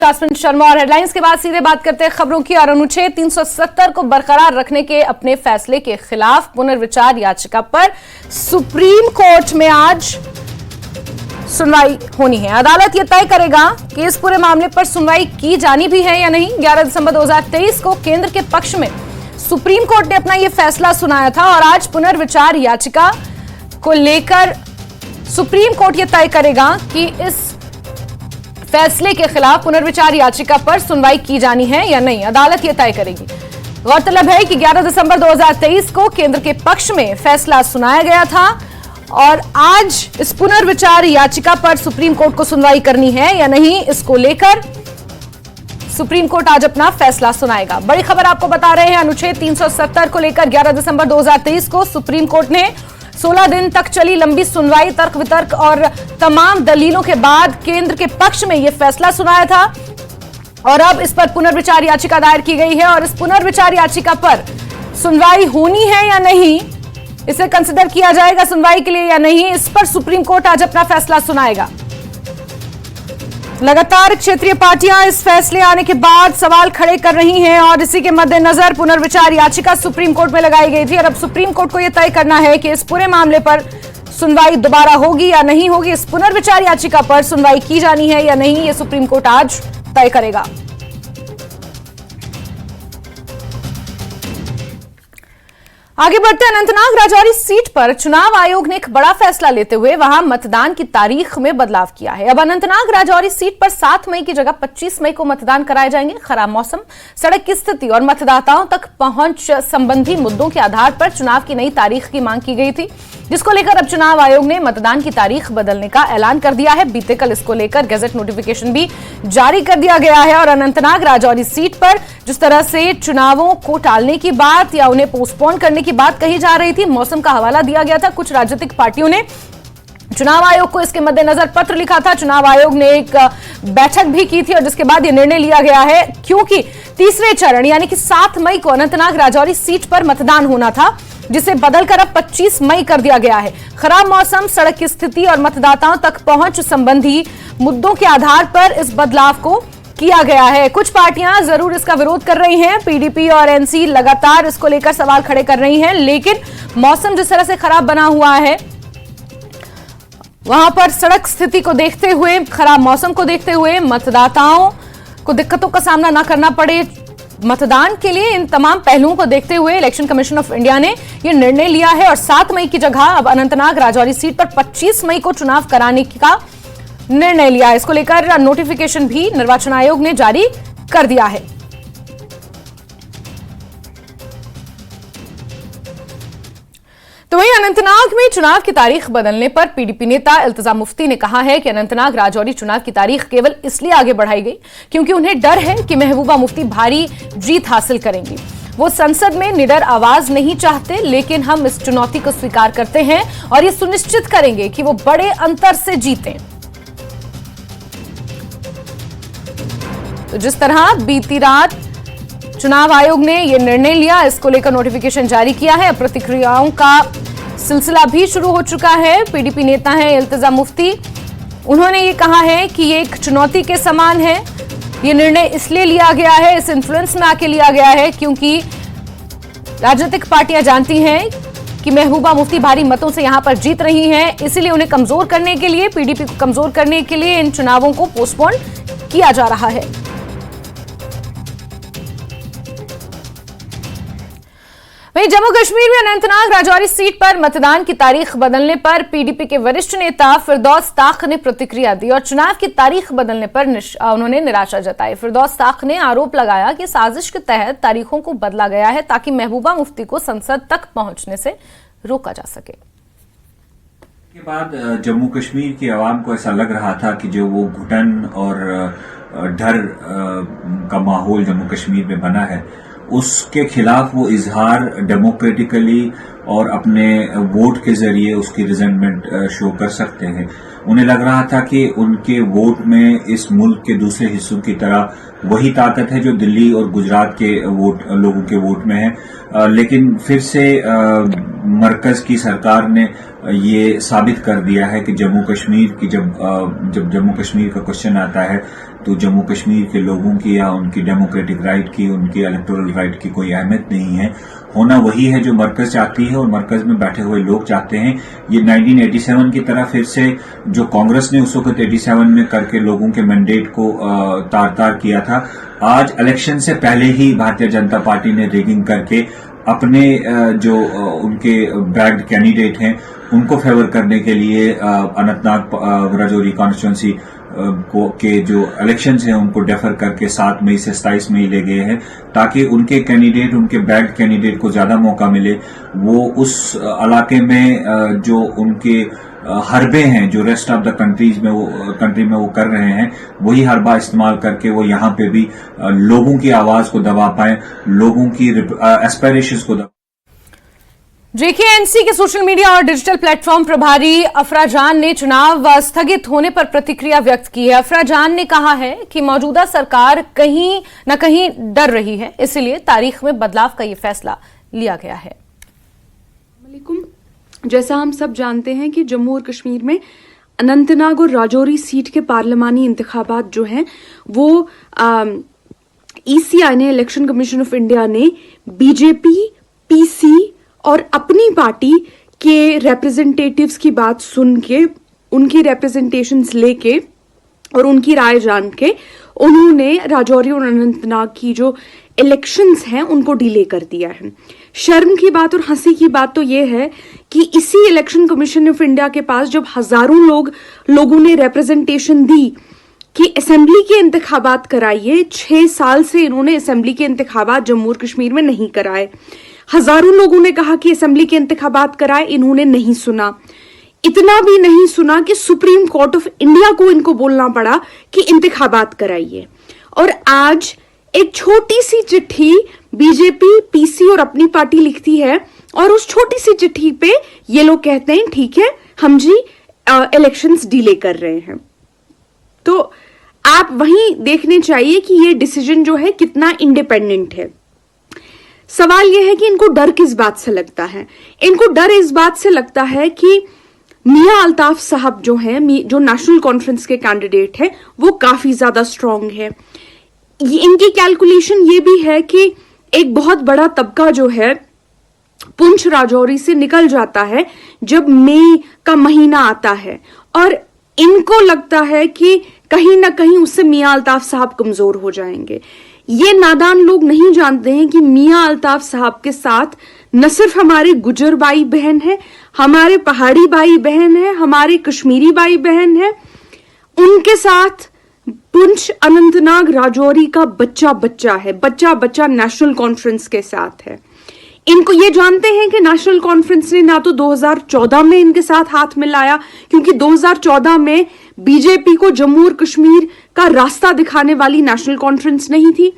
कास्मिन शर्मा और हेडलाइंस के बाद सीधे बात करते हैं खबरों की। और अनुच्छेद 370 को बरकरार रखने के अपने फैसले के खिलाफ पुनर्विचार याचिका पर सुप्रीम कोर्ट में आज सुनवाई होनी है। अदालत यह तय करेगा कि इस पूरे मामले पर सुनवाई की जानी भी है या नहीं। 11 दिसंबर 2023 को केंद्र के पक्ष में सुप्रीम कोर्ट ने अपना यह फैसला सुनाया था और आज पुनर्विचार याचिका को लेकर सुप्रीम कोर्ट यह तय करेगा कि इस फैसले के खिलाफ पुनर्विचार याचिका पर सुनवाई की जानी है या नहीं। अदालत यह तय करेगी। गौरतलब है कि 11 दिसंबर 2023 को केंद्र के पक्ष में फैसला सुनाया गया था और आज इस पुनर्विचार याचिका पर सुप्रीम कोर्ट को सुनवाई करनी है या नहीं, इसको लेकर सुप्रीम कोर्ट आज अपना फैसला सुनाएगा। बड़ी खबर आपको बता रहे हैं, अनुच्छेद 370 को लेकर 11 दिसंबर 2023 को सुप्रीम कोर्ट ने 16 दिन तक चली लंबी सुनवाई, तर्क वितर्क और तमाम दलीलों के बाद केंद्र के पक्ष में यह फैसला सुनाया था और अब इस पर पुनर्विचार याचिका दायर की गई है और इस पुनर्विचार याचिका पर सुनवाई होनी है या नहीं, इसे कंसिडर किया जाएगा सुनवाई के लिए या नहीं, इस पर सुप्रीम कोर्ट आज अपना फैसला सुनाएगा। लगातार क्षेत्रीय पार्टियां इस फैसले आने के बाद सवाल खड़े कर रही हैं और इसी के मद्देनजर पुनर्विचार याचिका सुप्रीम कोर्ट में लगाई गई थी और अब सुप्रीम कोर्ट को यह तय करना है कि इस पूरे मामले पर सुनवाई दोबारा होगी या नहीं होगी। इस पुनर्विचार याचिका पर सुनवाई की जानी है या नहीं, यह सुप्रीम कोर्ट आज तय करेगा। आगे बढ़ते हैं, अनंतनाग राजौरी सीट पर चुनाव आयोग ने एक बड़ा फैसला लेते हुए वहां मतदान की तारीख में बदलाव किया है। अब अनंतनाग राजौरी सीट पर 7 मई की जगह 25 मई को मतदान कराए जाएंगे। खराब मौसम, सड़क की स्थिति और मतदाताओं तक पहुंच संबंधी मुद्दों के आधार पर चुनाव की नई तारीख की मांग की गई थी, जिसको लेकर अब चुनाव आयोग ने मतदान की तारीख बदलने का ऐलान कर दिया है। बीते कल इसको लेकर गैजेट नोटिफिकेशन भी जारी कर दिया गया है और अनंतनाग राजौरी सीट पर जिस तरह से चुनावों को टालने की बात या उन्हें पोस्टपोन करने की बात कही जा रही थी, मौसम का हवाला दिया गया था। कुछ राजनीतिक पार्टियों ने चुनाव आयोग को इसके मद्देनजर पत्र लिखा था। चुनाव आयोग ने एक बैठक भी की थी और जिसके बाद यह निर्णय लिया गया है, क्योंकि तीसरे चरण यानी कि 7 मई को अनंतनाग राजौरी सीट पर मतदान होना था, जिसे बदलकर अब 25 मई कर दिया गया है। खराब मौसम, सड़क की स्थिति और मतदाताओं तक पहुंच संबंधी मुद्दों के आधार पर इस बदलाव को किया गया है। कुछ पार्टियां जरूर इसका विरोध कर रही हैं, पीडीपी और एनसी लगातार इसको लेकर सवाल खड़े कर रही हैं, लेकिन मौसम जिस तरह से खराब बना हुआ है, वहां पर सड़क स्थिति को देखते हुए, खराब मौसम को देखते हुए मतदाताओं को दिक्कतों का सामना न करना पड़े मतदान के लिए, इन तमाम पहलुओं को देखते हुए इलेक्शन कमीशन ऑफ इंडिया ने यह निर्णय लिया है और 7 मई की जगह अब अनंतनाग राजौरी सीट पर 25 मई को चुनाव कराने का निर्णय लिया है। इसको लेकर नोटिफिकेशन भी निर्वाचन आयोग ने जारी कर दिया है। तो वहीं अनंतनाग में चुनाव की तारीख बदलने पर पीडीपी नेता इल्तिजा मुफ्ती ने कहा है कि अनंतनाग राजौरी चुनाव की तारीख केवल इसलिए आगे बढ़ाई गई क्योंकि उन्हें डर है कि महबूबा मुफ्ती भारी जीत हासिल करेंगी। वो संसद में निडर आवाज नहीं चाहते, लेकिन हम इस चुनौती को स्वीकार करते हैं और ये सुनिश्चित करेंगे कि वो बड़े अंतर से जीतें। तो जिस तरह बीती रात चुनाव आयोग ने यह निर्णय लिया, इसको लेकर नोटिफिकेशन जारी किया है। प्रतिक्रियाओं का सिलसिला भी शुरू हो चुका है। पीडीपी नेता हैं इल्तिजा मुफ्ती, उन्होंने ये कहा है कि ये एक चुनौती के समान है। ये निर्णय इसलिए लिया गया है, इस इन्फ्लुएंस में आके लिया गया है क्योंकि राजनीतिक पार्टियां जानती हैं कि महबूबा मुफ्ती भारी मतों से यहां पर जीत रही हैं, इसीलिए उन्हें कमजोर करने के लिए, पीडीपी को कमजोर करने के लिए इन चुनावों को पोस्टपोन किया जा रहा है। वहीं जम्मू कश्मीर में अनंतनाग राजौरी सीट पर मतदान की तारीख बदलने पर पीडीपी के वरिष्ठ नेता फिरदौस ताख ने प्रतिक्रिया दी और चुनाव की तारीख बदलने पर उन्होंने निराशा जताई। फिरदौस ताख ने आरोप लगाया कि साजिश के तहत तारीखों को बदला गया है ताकि महबूबा मुफ्ती को संसद तक पहुंचने से रोका जा सके। के बाद जम्मू कश्मीर की आवाम को ऐसा लग रहा था कि जो वो घुटन और डर का माहौल जम्मू कश्मीर में बना है, उसके खिलाफ वो इजहार डेमोक्रेटिकली और अपने वोट के जरिए उसकी रिजेंटमेंट शो कर सकते हैं। उन्हें लग रहा था कि उनके वोट में इस मुल्क के दूसरे हिस्सों की तरह वही ताकत है जो दिल्ली और गुजरात के लोगों के वोट में है, लेकिन फिर से मरकज की सरकार ने ये साबित कर दिया है कि जम्मू कश्मीर की जब जम्मू कश्मीर का क्वेश्चन आता है तो जम्मू कश्मीर के लोगों की या उनकी डेमोक्रेटिक राइट की, उनकी इलेक्टोरल राइट की कोई अहमियत नहीं है। होना वही है जो मरकज चाहती है और मरकज में बैठे हुए लोग चाहते हैं। ये 1987 की तरह फिर से जो कांग्रेस ने उस वक्त 87 में करके लोगों के मैंडेट को तार-तार किया था, आज इलेक्शन से पहले ही भारतीय जनता पार्टी ने रिगिंग करके अपने जो उनके बैक्ड कैंडिडेट हैं उनको फेवर करने के लिए अनंतनाग राजौरी कॉन्स्टिट्यूंसी के जो इलेक्शंस हैं उनको डेफर करके 7 मई से 27 मई ले गए हैं ताकि उनके कैंडिडेट, उनके बैक्ड कैंडिडेट को ज्यादा मौका मिले। वो उस इलाके में जो उनके हरबे हैं, जो रेस्ट ऑफ द कंट्री में वो कर रहे हैं, वही हरबा इस्तेमाल करके वो यहाँ पे भी लोगों की आवाज को दबा पाए, लोगों की एस्पिरेशंस को दबा। जेकेएनसी के सोशल मीडिया और डिजिटल प्लेटफॉर्म प्रभारी अफराजान ने चुनाव स्थगित होने पर प्रतिक्रिया व्यक्त की है। अफराजान ने कहा है कि मौजूदा सरकार कहीं न कहीं डर रही है, इसलिए तारीख में बदलाव का ये फैसला लिया गया है। जैसा हम सब जानते हैं कि जम्मू और कश्मीर में अनंतनाग और राजौरी सीट के पार्लिमानी इंतखाबात जो हैं वो ईसीआई ने, इलेक्शन कमीशन ऑफ इंडिया ने बीजेपी, पीसी और अपनी पार्टी के रिप्रेजेंटेटिव्स की बात सुन के, उनकी रिप्रेजेंटेशंस लेके और उनकी राय जान के उन्होंने राजौरी और अनंतनाग की जो इलेक्शंस हैं उनको डिले कर दिया है। शर्म की बात और हंसी की बात तो ये है कि इसी इलेक्शन कमीशन ऑफ इंडिया के पास जब हजारों लोगों ने रिप्रेजेंटेशन दी कि असेंबली के इंतखाबात कराइए, 6 साल से इन्होंने असेंबली के इंतखाबात जम्मू और कश्मीर में नहीं कराए। हजारों लोगों ने कहा कि असेंबली के इंतखाबात कराए, इन्होंने नहीं सुना। इतना भी नहीं सुना कि सुप्रीम कोर्ट ऑफ इंडिया को इनको बोलना पड़ा कि इंतखाबात कराइए। और आज एक छोटी सी चिट्ठी बीजेपी, पीसी और अपनी पार्टी लिखती है और उस छोटी सी चिट्ठी पे ये लोग कहते हैं ठीक है, हम जी इलेक्शंस डिले कर रहे हैं। तो आप वहीं देखने चाहिए कि ये डिसीजन जो है कितना इंडिपेंडेंट है। सवाल यह है कि इनको डर किस बात से लगता है? इनको डर इस बात से लगता है कि मियां अल्ताफ साहब जो हैं, जो नेशनल कॉन्फ्रेंस के कैंडिडेट हैं, वो काफी ज्यादा स्ट्रांग है। इनकी कैलकुलेशन ये भी है कि एक बहुत बड़ा तबका जो है पुंछ राजौरी से निकल जाता है जब मई का महीना आता है, और इनको लगता है कि कहीं ना कहीं उससे मियां अल्ताफ साहब कमजोर हो जाएंगे। ये नादान लोग नहीं जानते हैं कि मियां अल्ताफ साहब के साथ न सिर्फ हमारे गुजर भाई बहन है, हमारे पहाड़ी भाई बहन है, हमारे कश्मीरी भाई बहन है, उनके साथ पुंछ, अनंतनाग, राजौरी का बच्चा है, बच्चा नेशनल कॉन्फ्रेंस के साथ है। इनको ये जानते हैं कि नेशनल कॉन्फ्रेंस ने ना तो 2014 में इनके साथ हाथ मिलाया, क्योंकि 2014 में बीजेपी को जम्मू और कश्मीर का रास्ता दिखाने वाली नेशनल कॉन्फ्रेंस नहीं थी।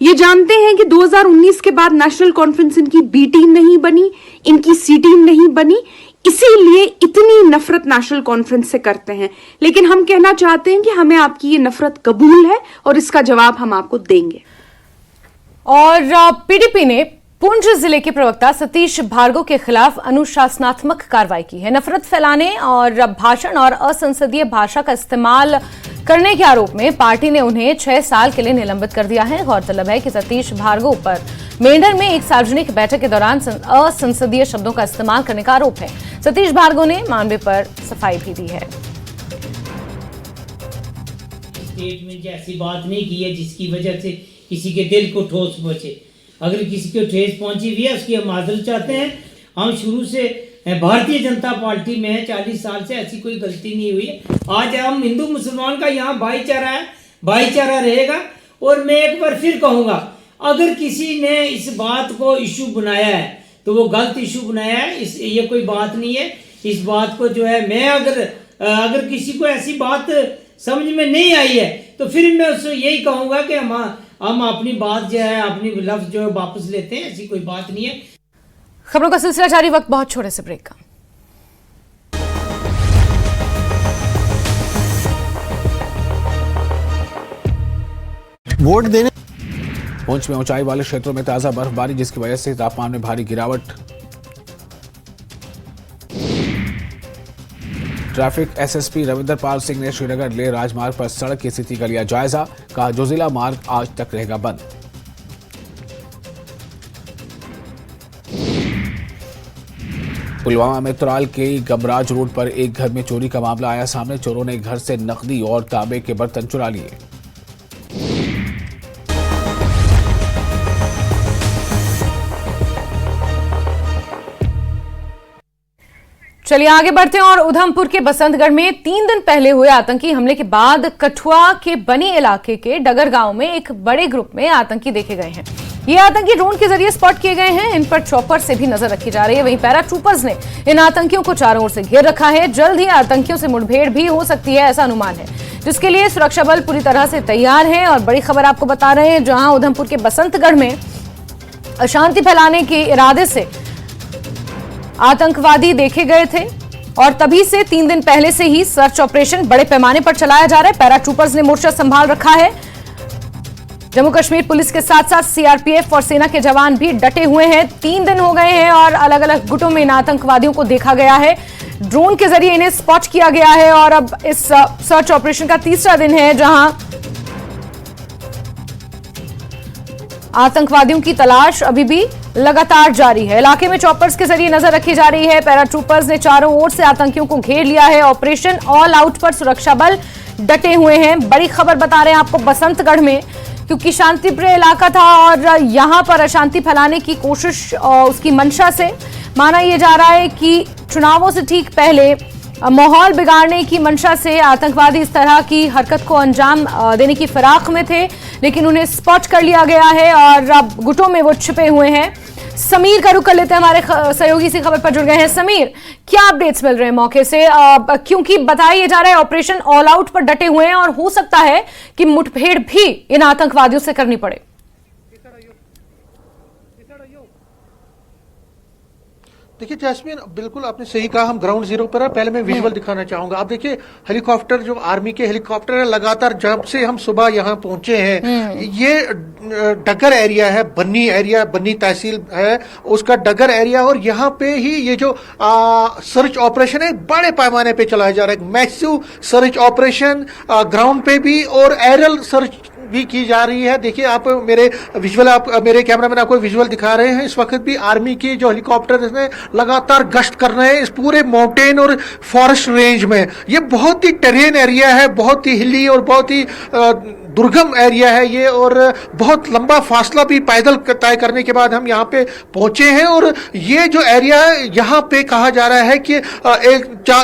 ये जानते हैं कि 2019 के बाद नेशनल कॉन्फ्रेंस इनकी बी टीम नहीं बनी, इनकी सी टीम नहीं बनी, इसीलिए इतनी नफरत नेशनल कॉन्फ्रेंस से करते हैं। लेकिन हम कहना चाहते हैं कि हमें आपकी ये नफरत कबूल है और इसका जवाब हम आपको देंगे। और पीडीपी ने पुंछ जिले के प्रवक्ता सतीश भार्गव के खिलाफ अनुशासनात्मक कार्रवाई की है। नफरत फैलाने और भाषण और असंसदीय भाषा का इस्तेमाल करने के आरोप में पार्टी ने उन्हें 6 साल के लिए निलंबित कर दिया है। गौरतलब है कि सतीश भार्गव पर मेंढर में एक सार्वजनिक बैठक के दौरान असंसदीय शब्दों का इस्तेमाल करने का आरोप है। सतीश भार्गव ने मामले पर सफाई भी दी है। स्टेट में ऐसी बात नहीं की है जिसकी वजह से किसी के दिल को ठोस पहुंचे। अगर किसी को ठेस पहुंची हुई है उसकी हम माजरत चाहते हैं। हम शुरू से भारतीय जनता पार्टी में 40 साल से ऐसी कोई गलती नहीं हुई है। आज हम हिंदू मुसलमान का यहाँ भाईचारा है, भाईचारा रहेगा। और मैं एक बार फिर कहूँगा, अगर किसी ने इस बात को इशू बनाया है तो वो गलत इशू बनाया है। ये कोई बात नहीं है। इस बात को जो है, मैं अगर किसी को ऐसी बात समझ में नहीं आई है तो फिर मैं उससे यही कहूँगा कि हम अपनी बात जो है, अपनी लफ्ज जो है वापस लेते हैं। ऐसी कोई बात नहीं है। खबरों का सिलसिला जारी, वक्त बहुत छोटे से ब्रेक का। वोट देने पुंछ में ऊंचाई वाले क्षेत्रों में ताजा बर्फबारी, जिसकी वजह से तापमान में भारी गिरावट। ट्रैफिक एसएसपी रविंदर पाल सिंह ने श्रीनगर लेह राजमार्ग पर सड़क की स्थिति का लिया जायजा। कहा, जो जिला मार्ग आज तक रहेगा बंद। पुलवामा में त्राल के गमराज रोड पर एक घर में चोरी का मामला आया सामने। चोरों ने घर से नकदी और तांबे के बर्तन चुरा लिए। चलिए आगे बढ़ते हैं और उधमपुर के बसंतगढ़ में 3 दिन पहले हुए आतंकी हमले के बाद कठुआ के बनी इलाके के डगर गांव में एक बड़े ग्रुप में आतंकी देखे गए हैं। ये आतंकी ड्रोन के जरिए स्पॉट किए गए हैं। इन पर चॉपर से भी नजर रखी जा रही है। वहीं पैराट्रूपर्स ने इन आतंकियों को चारों ओर से घेर रखा है। जल्द ही आतंकियों से मुठभेड़ भी हो सकती है, ऐसा अनुमान है, जिसके लिए सुरक्षा बल पूरी तरह से तैयार है। और बड़ी खबर आपको बता रहे हैं, जहां उधमपुर के बसंतगढ़ में अशांति फैलाने के इरादे से आतंकवादी देखे गए थे और तभी से 3 दिन पहले से ही सर्च ऑपरेशन बड़े पैमाने पर चलाया जा रहा है। पैराट्रूपर्स ने मोर्चा संभाल रखा है। जम्मू कश्मीर पुलिस के साथ साथ सीआरपीएफ और सेना के जवान भी डटे हुए हैं। 3 दिन हो गए हैं और अलग अलग गुटों में इन आतंकवादियों को देखा गया है। ड्रोन के जरिए इन्हें स्पॉट किया गया है और अब इस सर्च ऑपरेशन का 3रा दिन है, जहां आतंकवादियों की तलाश अभी भी लगातार जारी है। इलाके में चॉपर्स के जरिए नजर रखी जा रही है। पैराट्रूपर्स ने चारों ओर से आतंकियों को घेर लिया है। ऑपरेशन ऑल आउट पर सुरक्षा बल डटे हुए हैं। बड़ी खबर बता रहे हैं आपको बसंतगढ़ में, क्योंकि शांतिप्रिय इलाका था और यहां पर अशांति फैलाने की कोशिश उसकी मंशा से माना यह जा रहा है कि चुनावों से ठीक पहले माहौल बिगाड़ने की मंशा से आतंकवादी इस तरह की हरकत को अंजाम देने की फिराक में थे, लेकिन उन्हें स्पॉट कर लिया गया है और अब गुटों में वो छिपे हुए हैं। समीर का रुख कर लेते हैं, हमारे सहयोगी इसी खबर पर जुड़ गए हैं। समीर, क्या अपडेट्स मिल रहे हैं मौके से? क्योंकि बताया जा रहा है ऑपरेशन ऑल आउट पर डटे हुए हैं और हो सकता है कि मुठभेड़ भी इन आतंकवादियों से करनी पड़े। देखिए जैस्मिन, बिल्कुल आपने सही कहा, हम ग्राउंड जीरो पर है। पहले मैं विजुअल दिखाना चाहूंगा। आप देखिए हेलीकॉप्टर, जो आर्मी के हेलीकॉप्टर है, लगातार जब से हम सुबह यहाँ पहुंचे हैं, ये डगर एरिया है, बन्नी एरिया, बन्नी तहसील है उसका डगर एरिया, और यहाँ पे ही ये जो सर्च ऑपरेशन है बड़े पैमाने पे चलाया जा रहा है। मैसिव सर्च ऑपरेशन ग्राउंड पे भी और एरियल सर्च भी की जा रही है। देखिए आप मेरे विजुअल, आप मेरे कैमरामैन आपको विजुअल दिखा रहे हैं। इस वक्त भी आर्मी की जो हेलीकॉप्टर है लगातार गश्त कर रहे हैं इस पूरे माउंटेन और फॉरेस्ट रेंज में। ये बहुत ही टेरेन एरिया है, बहुत ही हिली और बहुत ही दुर्गम एरिया है ये, और बहुत लंबा फासला भी पैदल तय करने के बाद हम यहाँ पे पहुंचे हैं। और ये जो एरिया है, यहाँ पे कहा जा रहा है कि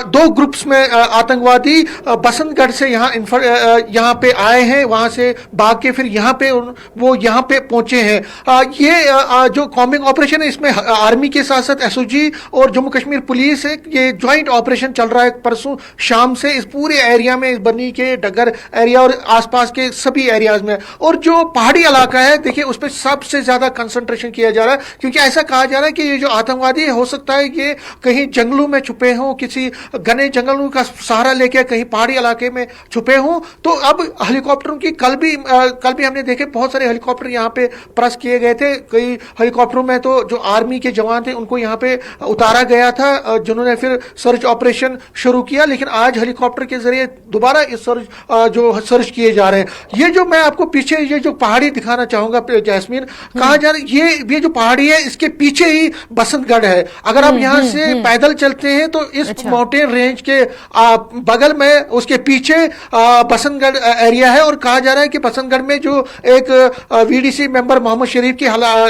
2 ग्रुप्स में आतंकवादी बसंतगढ़ से यहाँ पे आए हैं, वहां से भाग के फिर यहाँ पे वो यहाँ पे पहुंचे हैं। ये जो कॉम्बिंग ऑपरेशन है, इसमें आर्मी के साथ साथ एसओजी और जम्मू कश्मीर पुलिस है, ये ज्वाइंट ऑपरेशन चल रहा है परसों शाम से इस पूरे एरिया में, इस बन्नी के डगर एरिया और आसपास के सभी एरियाज में। और जो पहाड़ी इलाका है, देखिए उस पर सबसे ज्यादा कंसंट्रेशन किया जा रहा है, क्योंकि ऐसा कहा जा रहा है कि ये जो आतंकवादी हो सकता है ये कहीं जंगलों में छुपे हों, किसी घने जंगलों का सहारा लेके कहीं पहाड़ी इलाके में छुपे हों। तो अब हेलीकॉप्टरों की कल भी हमने देखे बहुत सारे हेलीकॉप्टर यहाँ पे प्रेस किए गए थे। कई हेलीकॉप्टरों में तो जो आर्मी के जवान थे उनको यहाँ पे उतारा गया था, जिन्होंने फिर सर्च ऑपरेशन शुरू किया। लेकिन आज हेलीकॉप्टर के जरिए दोबारा इस सर्च किए जा रहे हैं। ये जो मैं आपको पीछे ये जो पहाड़ी दिखाना चाहूंगा जैस्मिन, कहा जा रहा है ये जो पहाड़ी है इसके पीछे ही बसंतगढ़ है। अगर आप यहाँ से पैदल चलते हैं तो इस माउंटेन रेंज के बगल में उसके पीछे बसंतगढ़ एरिया है। और कहा जा रहा है कि बसंतगढ़ में जो एक वीडीसी मेंबर मोहम्मद शरीफ की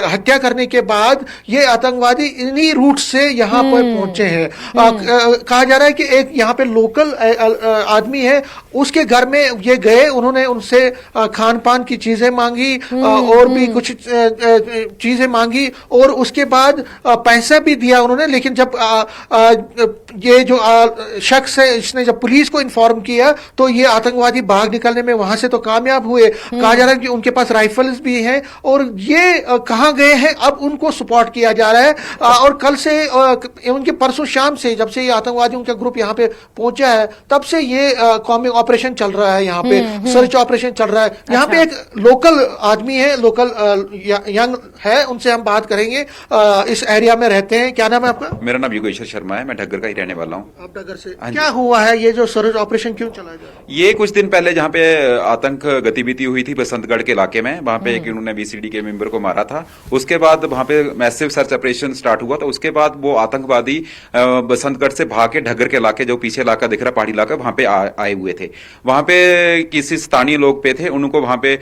हत्या करने के बाद ये आतंकवादी इन्हीं रूट से यहाँ पर पहुंचे हैं। कहा जा रहा है कि एक यहाँ पे लोकल आदमी है, उसके घर में ये गए, उन्होंने उनसे खान पान की चीजें मांगी और भी कुछ चीजें मांगी और उसके बाद पैसा भी दिया उन्होंने। लेकिन जब ये जो शख्स है इसने जब पुलिस को इन्फॉर्म किया तो ये आतंकवादी भाग निकलने में वहां से तो कामयाब हुए। कहा जा रहा है कि उनके पास राइफल्स भी हैं और ये कहां गए हैं अब उनको सपोर्ट किया जा रहा है। और कल से उनके परसों शाम से जब से ये आतंकवादियों का ग्रुप यहाँ पे पहुंचा है तब से ये कॉम्बिंग ऑपरेशन चल रहा है, यहाँ पे सर्च ऑपरेशन चल रहा है। यहाँ पे एक लोकल आदमी है, लोकल यंग है, उनसे हम बात करेंगे। इस एरिया में रहते हैं। क्या नाम है आपका? मेरा नाम योगेश्वर शर्मा है, मैं ढग्गर का ही रहने वाला हूँ। आप डगर से। हाँ जी। क्या हुआ है, ये जो सर्च ऑपरेशन क्यों चलाया जा रहा है? ये कुछ दिन पहले जहाँ पे आतंक गतिविधि हुई थी बसंतगढ़ के इलाके में, वहाँ पे एक इन्होंने बीसीडी के मेंबर को मारा था। उसके बाद वहाँ पे मैसिव सर्च ऑपरेशन स्टार्ट हुआ, तो उसके बाद वो आतंकवादी बसंतगढ़ से भाग के ढग्गर के इलाके, जो पीछे इलाका दिख रहा पहाड़ी इलाका, वहाँ पे आए हुए थे। वहाँ पे किसी स्थानीय लोग पे थे, उनको वहाँ पे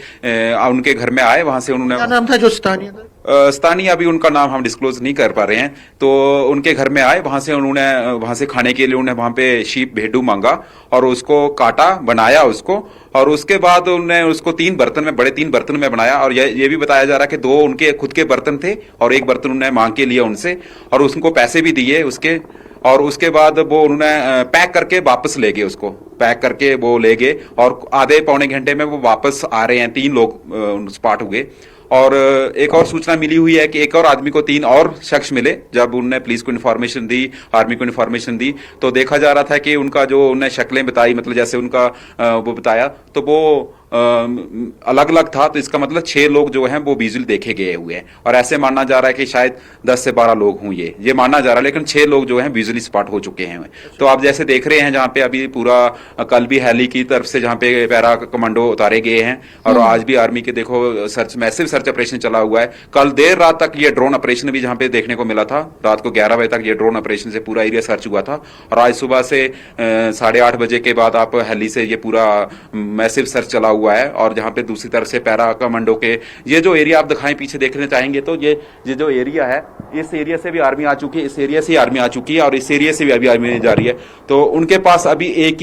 उनके घर में आए, वहाँ से उन्होंने, क्या नाम था जो स्थानीय था? स्थानीय अभी उनका नाम हम डिस्क्लोज नहीं कर पा रहे हैं, तो उनके घर में आए, वहां से उन्होंने वहां से खाने के लिए उन्हें वहां पे शीप भेड़ू मांगा और उसको काटा, बनाया उसको, और उसके बाद उन्होंने उसको 3 बर्तन में, बड़े 3 बर्तन में बनाया। और ये भी बताया जा रहा है कि 2 उनके खुद के बर्तन थे और 1 बर्तन उन्होंने मांग के लिया उनसे, और उनको पैसे भी दिए उसके। और उसके बाद वो उन्होंने पैक करके वापस ले गए, उसको पैक करके वो ले गए, और आधे पौने घंटे में वो वापस आ रहे हैं। 3 लोग स्पॉट हुए। और एक और सूचना मिली हुई है कि एक और आदमी को 3 और शख्स मिले। जब उनने पुलिस को इन्फॉर्मेशन दी, आर्मी को इन्फॉर्मेशन दी, तो देखा जा रहा था कि उनका जो उन्हें शक्लें बताई, मतलब जैसे उनका वो बताया, तो वो अलग अलग था। तो इसका मतलब 6 लोग जो हैं वो विजुअल देखे गए हुए हैं, और ऐसे मानना जा रहा है कि शायद 10 से 12 लोग हों, ये मानना जा रहा है, लेकिन 6 लोग जो हैं विजुअली स्पॉट हो चुके हैं। तो आप जैसे देख रहे हैं, जहाँ पे अभी पूरा कल भी हेली की तरफ से जहाँ पे पैरा कमांडो उतारे गए हैं, और आज भी आर्मी के देखो मैसिव सर्च ऑपरेशन चला हुआ है। कल देर रात तक ये ड्रोन ऑपरेशन भी जहाँ पे देखने को मिला था, रात को 11 बजे तक ये ड्रोन ऑपरेशन से पूरा एरिया सर्च हुआ था। और आज सुबह से 8:30 बजे के बाद आप हेली से ये पूरा मैसिव सर्च चला हुआ है। और जहाँ पे दूसरी तरफ से पैरा कमांडो के ये जो एरिया आप दिखाएं, पीछे देखने चाहेंगे तो ये जो एरिया है, इस एरिया से भी आर्मी आ चुकी है, इस एरिया से आर्मी आ चुकी है, और इस एरिया से भी अभी आर्मी जा रही है। तो उनके पास अभी एक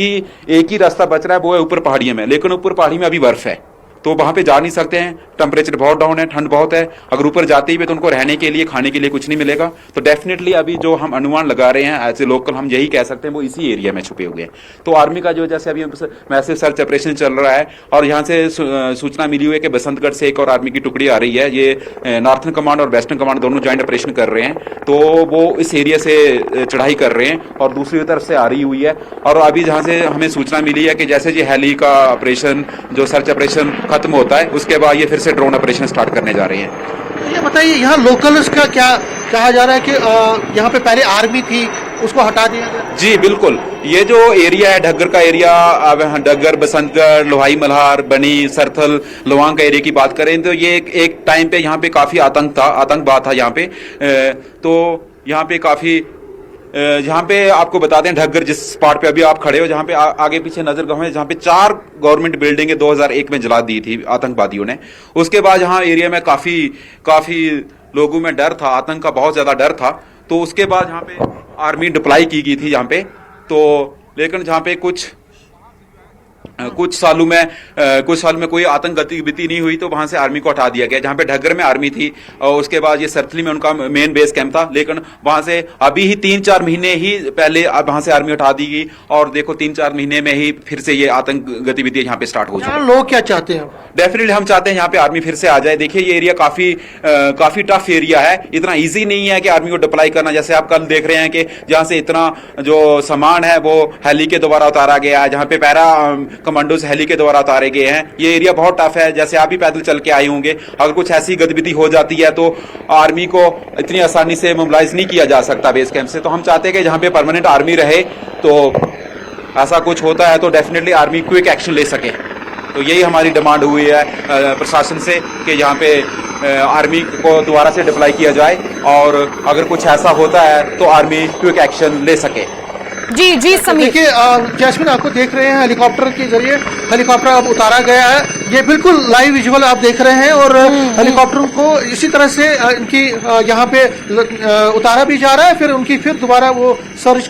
ही रास्ता बच रहा है, वो है ऊपर पहाड़ियों में, लेकिन ऊपर पहाड़ी में अभी बर्फ है, तो वहां पे जा नहीं सकते हैं। टेम्परेचर बहुत डाउन है, ठंड बहुत है। अगर ऊपर जाते ही तो उनको रहने के लिए, खाने के लिए कुछ नहीं मिलेगा। तो डेफिनेटली अभी जो हम अनुमान लगा रहे हैं एज ए लोकल, हम यही कह सकते हैं वो इसी एरिया में छुपे हुए हैं। तो आर्मी का जो जैसे अभी मैसिव सर्च ऑपरेशन चल रहा है, और यहाँ से सूचना मिली हुई है कि बसंतगढ़ से एक और आर्मी की टुकड़ी आ रही है। ये नॉर्थन कमांड और वेस्टर्न कमांड दोनों ज्वाइंट ऑपरेशन कर रहे हैं, तो वो इस एरिया से चढ़ाई कर रहे हैं और दूसरी तरफ से आ रही हुई है। और अभी जहाँ से हमें सूचना मिली है कि जैसे ये हेली का ऑपरेशन, जो सर्च ऑपरेशन खत्म होता है, उसके बाद ये फिर से ड्रोन ऑपरेशन स्टार्ट करने जा रहे हैं। ये बताइए, यहाँ लोकल्स का क्या कहा जा रहा है कि यहाँ पे पहले आर्मी थी, उसको हटा दिया गया? जी बिल्कुल, ये जो एरिया है ढग्गर का एरिया, ढग्गर, बसंतगढ़, लोहाई मल्हार, बनी, सरथल, लोवांग का एरिया की बात करें तो ये एक टाइम पे यहाँ पे काफी आतंकवाद था यहाँ पे। तो यहाँ पे काफी जहाँ पे आपको बता दें, ढग्गर जिस स्पॉट पे अभी आप खड़े हो, जहाँ पे आगे पीछे नजर गाँव है, जहाँ पे 4 गवर्नमेंट बिल्डिंगें 2001 में जला दी थी आतंकवादियों ने। उसके बाद यहाँ एरिया में काफी लोगों में डर था, आतंक का बहुत ज्यादा डर था। तो उसके बाद यहाँ पे आर्मी डिप्लॉय की गई थी यहाँ पे। तो लेकिन जहाँ पे कुछ सालों में कोई आतंक गतिविधि नहीं हुई, तो वहां से आर्मी को हटा दिया गया। जहां पे ढग्गर में आर्मी थी, और उसके बाद ये सरथली में उनका मेन बेस कैंप था, लेकिन वहां से अभी ही 3-4 महीने ही पहले वहां से आर्मी हटा दी गई, और देखो 3-4 महीने में ही फिर से ये आतंक गतिविधि यहाँ पे स्टार्ट हो चुकी है। लोग क्या चाहते हैं? डेफिनेटली हम चाहते हैं यहाँ पे आर्मी फिर से आ जाए। देखिए, ये एरिया काफी टफ एरिया है, इतना इजी नहीं है कि आर्मी को डिप्लॉय करना। जैसे आप कल देख रहे हैं कि जहां से इतना जो सामान है वो हेली के द्वारा उतारा गया है, जहां पे पैरा कमांडोज हेली के द्वारा उतारे गए हैं। ये एरिया बहुत टफ है, जैसे आप भी पैदल चल के आए होंगे। अगर कुछ ऐसी गतिविधि हो जाती है तो आर्मी को इतनी आसानी से मोबिलाइज नहीं किया जा सकता बेस कैंप से। तो हम चाहते हैं कि जहां पे परमानेंट आर्मी रहे, तो ऐसा कुछ होता है तो डेफिनेटली आर्मी क्विक एक्शन ले सके। तो यही हमारी डिमांड हुई है प्रशासन से कि यहाँ पे आर्मी को दोबारा से डिप्लॉय किया जाए, और अगर कुछ ऐसा होता है तो आर्मी क्विक एक्शन ले सके। जी समीर। देखिए जैस्मिन, आपको देख रहे हैं हेलीकॉप्टर के जरिए हेलीकॉप्टर अब उतारा गया है। ये बिल्कुल लाइव विजुअल आप देख रहे हैं, और हेलीकॉप्टर को इसी तरह से इनकी यहाँ पे उतारा भी जा रहा है, फिर उनकी फिर दोबारा वो सर्च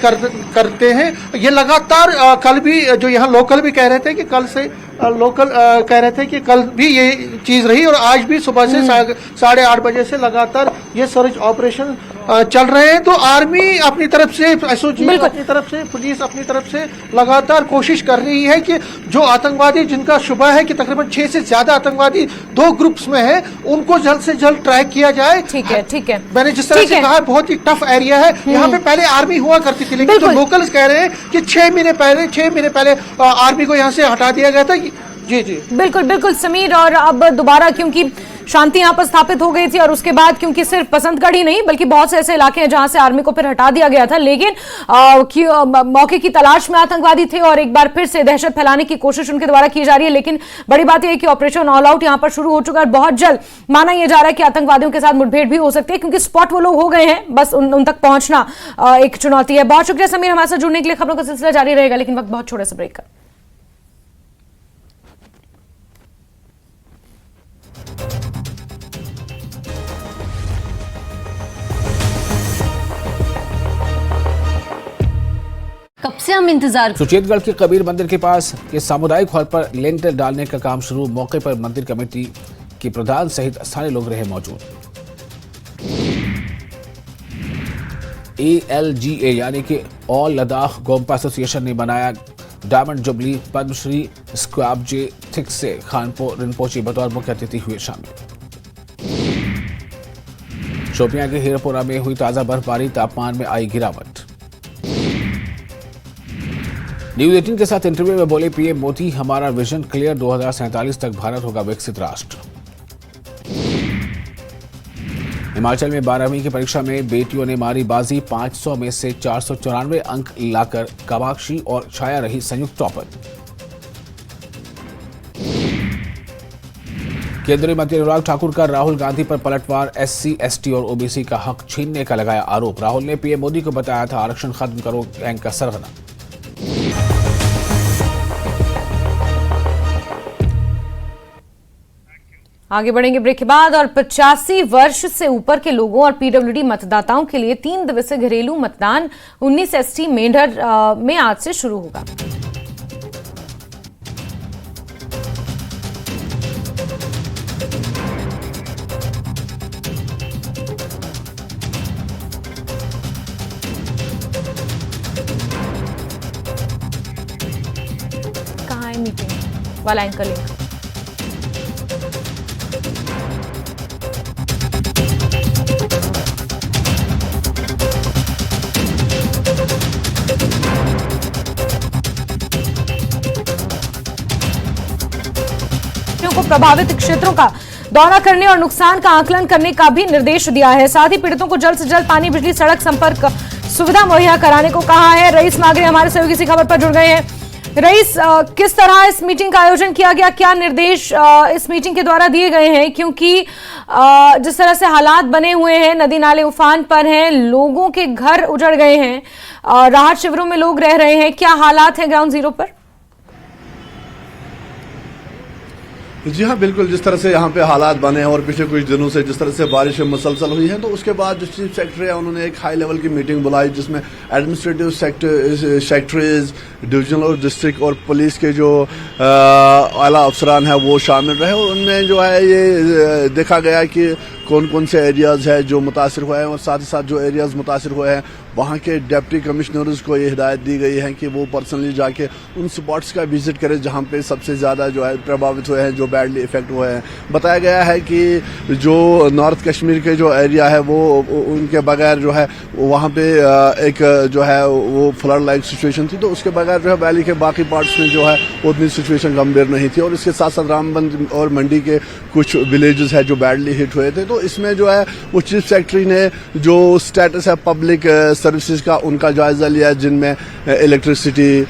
करते हैं। ये लगातार कल भी जो यहाँ लोकल भी कह रहे थे कि कल से कह रहे थे कि कल भी ये चीज रही, और आज भी सुबह से 8:30 बजे से लगातार ये सर्च ऑपरेशन चल रहे हैं। तो आर्मी अपनी तरफ से, एसओजी अपनी तरफ से, पुलिस अपनी तरफ से लगातार कोशिश कर रही है कि जो आतंकवादी जिनका शुबा है कि तकरीबन 6 से ज्यादा आतंकवादी 2 ग्रुप्स में हैं, उनको जल्द से जल्द ट्रैक किया जाए। ठीक है। मैंने जिस तरह से कहा, बहुत ही टफ एरिया है। यहाँ पे पहले आर्मी हुआ करती थी, लेकिन जो लोकल्स कह रहे हैं कि 6 महीने पहले आर्मी को यहाँ से हटा दिया गया था। जी जी बिल्कुल बिल्कुल समीर, और अब दोबारा क्योंकि शांति यहाँ पर स्थापित हो गई थी और उसके बाद क्योंकि सिर्फ बसंतगढ़ ही नहीं बल्कि बहुत से ऐसे इलाके हैं जहां से आर्मी को फिर हटा दिया गया था, लेकिन मौके की तलाश में आतंकवादी थे और एक बार फिर से दहशत फैलाने की कोशिश उनके द्वारा की जा रही है। लेकिन बड़ी बात यह है कि ऑपरेशन ऑल आउट यहाँ पर शुरू हो चुका है। बहुत जल्द माना यह जा रहा है कि आतंकवादियों के साथ मुठभेड़ भी हो सकती है, क्योंकि स्पॉट वो लोग हो गए हैं, बस उन तक पहुंचना एक चुनौती है। बहुत शुक्रिया समीर हमारे साथ जुड़ने के लिए। खबरों का सिलसिला जारी रहेगा, लेकिन वक्त बहुत छोटे से ब्रेक का। कब से हम इंतजार सुचेतगढ़ के कबीर मंदिर के पास के सामुदायिक हॉल पर लेंटर डालने का काम शुरू। मौके पर मंदिर कमेटी के प्रधान सहित स्थानीय लोग रहे मौजूद। ALGA यानी कि ऑल लद्दाख गोम्पा एसोसिएशन ने बनाया डायमंड जुबली पद्मश्री स्क्वाबजे थिक से खानपो रिनपोची बतौर मुख्य अतिथि हुए शामिल। शोपियां के हीरपुरा में हुई ताजा बर्फबारी, तापमान में आई गिरावट। न्यूज 18 के साथ इंटरव्यू में बोले पीएम मोदी, हमारा विजन क्लियर, 2047 तक भारत होगा विकसित राष्ट्र। हिमाचल में 12वीं की परीक्षा में बेटियों ने मारी बाजी, 500 में से 494 अंक लाकर कामाक्षी और छाया रही संयुक्त टॉपर। केंद्रीय मंत्री अनुराग ठाकुर का राहुल गांधी पर पलटवार, SC, ST और OBC का हक छीनने का लगाया आरोप। राहुल ने पीएम मोदी को बताया था आरक्षण खत्म करो गैंग का सरगना। आगे बढ़ेंगे ब्रेक के बाद। और 85 वर्ष से ऊपर के लोगों और PWD मतदाताओं के लिए 3 दिवसीय घरेलू मतदान 19 ST मेंढर में आज से शुरू होगा। कहाँ है मीटिंग वाला एंकर लिंक? को प्रभावित क्षेत्रों का दौरा करने और नुकसान का आकलन करने का भी निर्देश दिया है। साथ ही पीड़ितों को जल्द से जल्द पानी, बिजली, सड़क संपर्क सुविधा मुहैया कराने को कहा है। रईस मागरे हमारे सहयोगी इसी खबर पर जुड़ गए हैं। रईस, किस तरह इस मीटिंग का आयोजन किया गया, क्या निर्देश इस मीटिंग के द्वारा दिए गए हैं? क्योंकि जिस तरह से हालात बने हुए हैं, नदी नाले उफान पर हैं, लोगों के घर उजड़ गए हैं, राहत शिविरों में लोग रह रहे हैं, क्या हालात है ग्राउंड जीरो पर? जी हाँ, बिल्कुल। जिस तरह से यहाँ पे हालात बने हैं और पिछले कुछ दिनों से जिस तरह से बारिश मुसलसल हुई है, तो उसके बाद जो चीफ सेक्रेटरी है उन्होंने एक हाई लेवल की मीटिंग बुलाई जिसमें एडमिनिस्ट्रेटिव सेक्रेटरीज, डिविजनल और डिस्ट्रिक्ट और पुलिस के जो आला अफसरान हैं वो शामिल रहे। और उनमें जो है ये देखा गया कि कौन कौन से एरियाज है जो मुतासिर हुए हैं और साथ ही साथ जो एरियाज मुतासिर हुए हैं वहाँ के डिप्टी कमिश्नर्स को ये हिदायत दी गई है कि वो पर्सनली जाके उन स्पॉट्स का विजिट करें जहाँ पे सबसे ज़्यादा जो है प्रभावित हुए हैं, जो बैडली इफेक्ट हुए हैं। बताया गया है कि जो नॉर्थ कश्मीर के जो एरिया है वो उनके बगैर जो है वहाँ पे एक जो है वो फ्लड लाइक सिचुएशन थी, तो उसके बगैर जो है वैली के बाकी पार्ट्स में जो है उतनी सिचुएशन गंभीर नहीं थी। और इसके साथ साथ रामबन और मंडी के कुछ विलेजेस है जो बैडली हिट हुए थे। तो इसमें जो है वो चीफ सेक्रेटरी ने जो स्टेटस है पब्लिक सर्विसेज का उनका जायजा लिया, जिनमें electricity,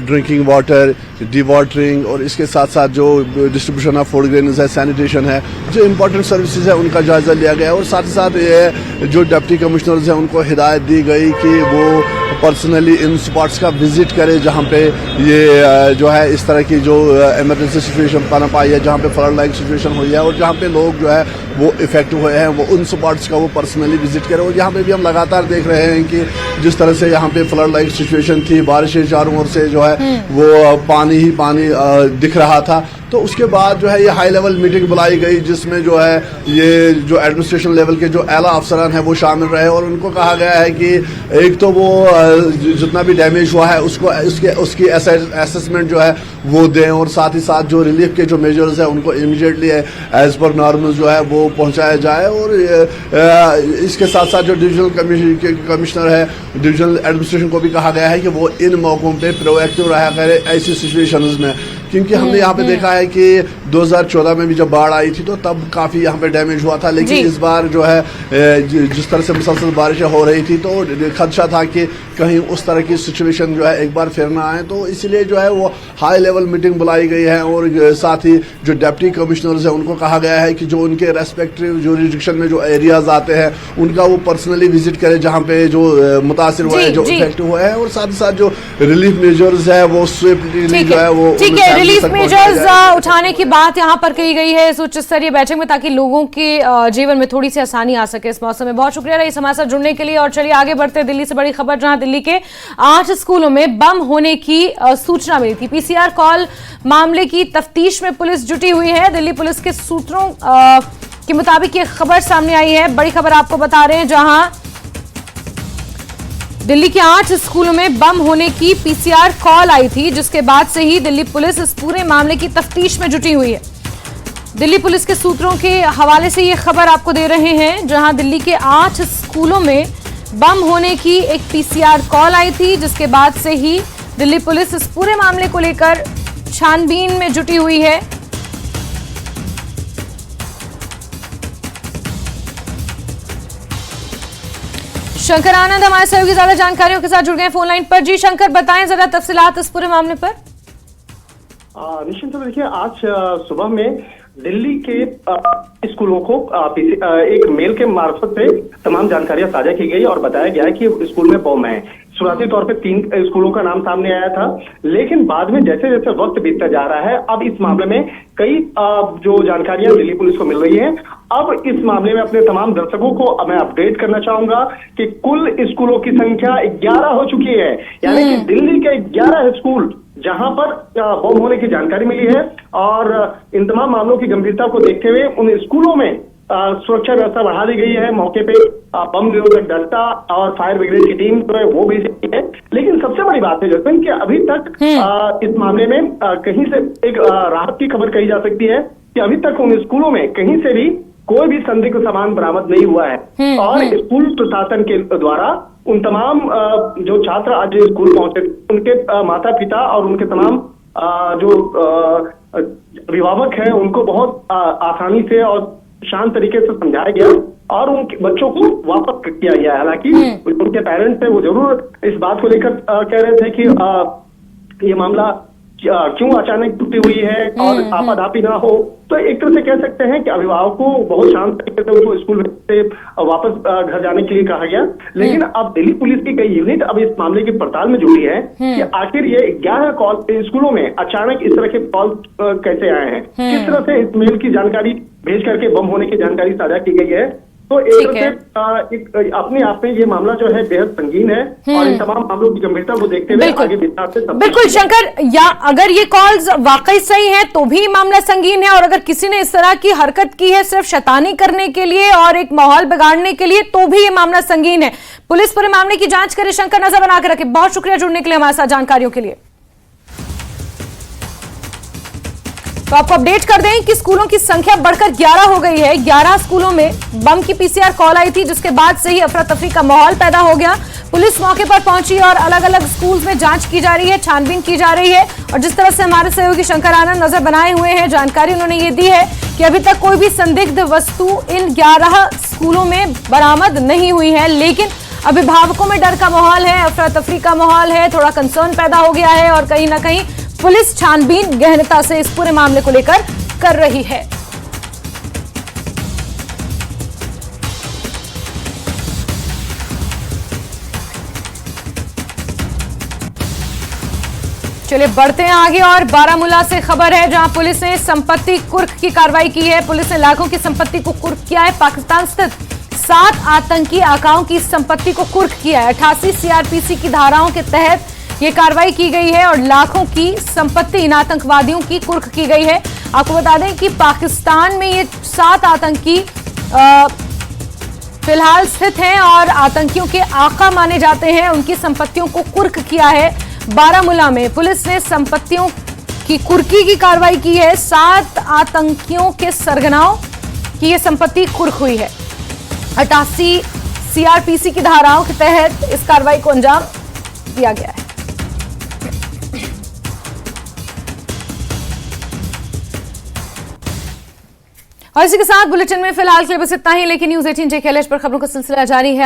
drinking water, D watering और इसके साथ साथ जो डिस्ट्रीब्यूशन ऑफ फूड ग्रेन्स है, सैनिटेशन है, जो इम्पोर्टेंट सर्विसेज है उनका जायजा लिया गया। और साथ ही साथ ये जो डिप्टी कमिश्नर्स हैं उनको हिदायत दी गई कि वो पर्सनली इन स्पॉट्स का विजिट करे जहाँ पे ये जो है इस तरह की जो इमरजेंसी सिचुएशन पनप आई है, जहाँ पे फ्लड लाइक सिचुएशन हुई है और जहाँ पे लोग जो है वो इफेक्ट हुए हैं, वो उन स्पॉट्स का वो पर्सनली विजिट करें। और यहाँ पे भी हम लगातार देख रहे हैं कि जिस तरह से यहाँ पे फ्लड लाइक सिचुएशन थी, बारिशें चारों ओर से जो है वो पानी ही पानी दिख रहा था। तो उसके बाद जो है ये हाई लेवल मीटिंग बुलाई गई जिसमें जो है ये जो एडमिनिस्ट्रेशन लेवल के जो आला अफसरान हैं वो शामिल रहे। और उनको कहा गया है कि एक तो वो जितना भी डैमेज हुआ है उसको उसकी असेसमेंट जो है वो दें और साथ ही साथ जो रिलीफ के जो मेजर्स हैं उनको इमीडिएटली एज पर नॉर्मल जो है वो पहुंचाया जाए। और इसके साथ साथ जो डिविजनल कमिश्नर है, डिविजनल एडमिनिस्ट्रेशन को भी कहा गया है कि वो इन मौकों पे प्रोएक्टिव रहा करे ऐसी सिचुएशंस में। क्योंकि हमने यहाँ पे देखा है कि 2014 में भी जब बाढ़ आई थी तो तब काफी यहाँ पे डैमेज हुआ था, लेकिन इस बार जो है जिस तरह से मुसलसल बारिशें हो रही थी तो खदशा था कि कहीं उस तरह की सिचुएशन जो है एक बार फिर ना आए, तो इसलिए जो है वो हाई लेवल मीटिंग बुलाई गई है और साथ ही जो डिप्टी कमिश्नर्स हैं उनको कहा गया है कि जो उनके रेस्पेक्टिव जुरिडिक्शन में जो एरियाज आते हैं उनका वो पर्सनली विजिट करे जहाँ पे जो मुतासिर हुआ है, जो इफेक्टिव हुआ है, और साथ ही साथ जो रिलीफ मेजर्स है वो स्विफ्टली जो है वो ठीक है रिलीफ मेजर्स उठाने की बात यहाँ पर कही गई है इस उच्च स्तरीय बैठक में, ताकि लोगों के जीवन में थोड़ी सी आसानी आ सके इस मौसम में। बहुत शुक्रिया रही हमारे साथ जुड़ने के लिए। और चलिए आगे बढ़ते दिल्ली से बड़ी खबर, जहां दिल्ली के 8 स्कूलों में बम होने की सूचना मिली थी। पीसीआर कॉल मामले की तफ्तीश में पुलिस जुटी हुई है। दिल्ली पुलिस के सूत्रों के मुताबिक ये खबर सामने आई है, बड़ी खबर आपको बता रहे हैं, जहां दिल्ली के 8 स्कूलों में बम होने की पीसीआर कॉल आई थी, जिसके बाद से ही दिल्ली पुलिस इस पूरे मामले की तफ्तीश में जुटी हुई है। दिल्ली पुलिस के सूत्रों के हवाले से ये खबर आपको दे रहे हैं, जहां दिल्ली के 8 स्कूलों में बम होने की एक पीसीआर कॉल आई थी, जिसके बाद से ही दिल्ली पुलिस इस पूरे मामले को लेकर छानबीन में जुटी हुई है। शंकर आनंद हमारे सहयोगी ज्यादा जानकारियों के साथ जुड़ गए फोन लाइन पर। जी शंकर, बताएं जरा तफसीलात इस पूरे मामले पर। निश्चित तौर पर देखिए, आज सुबह में दिल्ली के स्कूलों को एक मेल के मार्फत से तमाम जानकारियां साझा की गई और बताया गया कि स्कूल में बम है। शुरुआती तौर पे 3 स्कूलों का नाम सामने आया था, लेकिन बाद में जैसे जैसे वक्त बीतता जा रहा है, अब इस मामले में कई जो जानकारियां दिल्ली पुलिस को मिल रही हैं। अब इस मामले में अपने तमाम दर्शकों को मैं अपडेट करना चाहूंगा कि कुल स्कूलों की संख्या 11 हो चुकी है, यानी कि दिल्ली के 11 स्कूल जहां पर बम होने की जानकारी मिली है। और इन तमाम मामलों की गंभीरता को देखते हुए उन स्कूलों में सुरक्षा व्यवस्था बढ़ा दी गई है। मौके पे बम निरोधक दस्ता और फायर ब्रिगेड की टीम जो है वो भी है। लेकिन सबसे बड़ी बात है जसवंत कि अभी तक इस मामले में कहीं से एक राहत की खबर कही जा सकती है कि अभी तक उन स्कूलों में कहीं से भी कोई भी संदिग्ध सामान बरामद नहीं हुआ है। और स्कूल प्रशासन के द्वारा उन तमाम जो छात्र आज स्कूल पहुंचे, उनके माता पिता और उनके तमाम जो अभिभावक हैं, उनको बहुत आसानी से और शांत तरीके से समझाया गया और उनके बच्चों को वापस किया गया। हालांकि उनके पेरेंट्स थे वो जरूर इस बात को लेकर कह रहे थे कि ये मामला क्यों अचानक टूटी हुई है और आपाधापी ना हो। तो एक तरह से कह सकते हैं कि अभिभावकों को बहुत शांत तरीके से उनको स्कूल से वापस घर जाने के लिए कहा गया। लेकिन अब दिल्ली पुलिस की कई यूनिट अब इस मामले की पड़ताल में जुटी है कि आखिर ये 11 कॉल स्कूलों में अचानक इस तरह के कॉल कैसे आए हैं, किस तरह से इस मेल की जानकारी भेज करके बम होने की जानकारी साझा की गई है। तो एक तरह से अपने आप में ये मामला जो है बेहद संगीन है और इन तमाम मामलों की गंभीरता को देखते हुए आगे विस्तार से बिल्कुल शंकर, या अगर ये कॉल्स वाकई सही है तो भी मामला संगीन है, और अगर किसी ने इस तरह की हरकत की है सिर्फ शैतानी करने के लिए और एक माहौल बिगाड़ने के लिए तो भी ये मामला संगीन है। पुलिस पूरे मामले की जांच करे। शंकर, नजर बना के रखे। बहुत शुक्रिया जुड़ने के लिए हमारे साथ जानकारियों के लिए। तो आपको अपडेट कर दें कि स्कूलों की संख्या बढ़कर 11 हो गई है। 11 स्कूलों में बम की पीसीआर कॉल आई थी, जिसके बाद से ही अफरा तफरी का माहौल पैदा हो गया। पुलिस मौके पर पहुंची और अलग अलग स्कूल्स में जांच की जा रही है, छानबीन की जा रही है। और जिस तरह से हमारे सहयोगी शंकर आनंद नजर बनाए हुए हैं, जानकारी उन्होंने ये दी है कि अभी तक कोई भी संदिग्ध वस्तु इन 11 स्कूलों में बरामद नहीं हुई है। लेकिन अभिभावकों में डर का माहौल है, अफरा तफरी का माहौल है, थोड़ा कंसर्न पैदा हो गया है और कहीं ना कहीं पुलिस छानबीन गहनता से इस पूरे मामले को लेकर कर रही है। चलिए बढ़ते हैं आगे और बारामूला से खबर है, जहां पुलिस ने संपत्ति कुर्क की कार्रवाई की है। पुलिस ने लाखों की संपत्ति को कुर्क किया है। पाकिस्तान स्थित 7 आतंकी आकाओं की संपत्ति को कुर्क किया है। 88 सीआरपीसी की धाराओं के तहत ये कार्रवाई की गई है और लाखों की संपत्ति इन आतंकवादियों की कुर्क की गई है। आपको बता दें कि पाकिस्तान में ये 7 आतंकी फिलहाल स्थित हैं और आतंकियों के आका माने जाते हैं। उनकी संपत्तियों को कुर्क किया है। बारामूला में पुलिस ने संपत्तियों की कुर्की की कार्रवाई की है। 7 आतंकियों के सरगनाओं की ये संपत्ति कुर्क हुई है। 88 सीआरपीसी की धाराओं के तहत इस कार्रवाई को अंजाम दिया गया है। और इसी के साथ बुलेटिन में फिलहाल के लिए बस इतना ही, लेकिन न्यूज 18 JKLH पर खबरों का सिलसिला जारी है।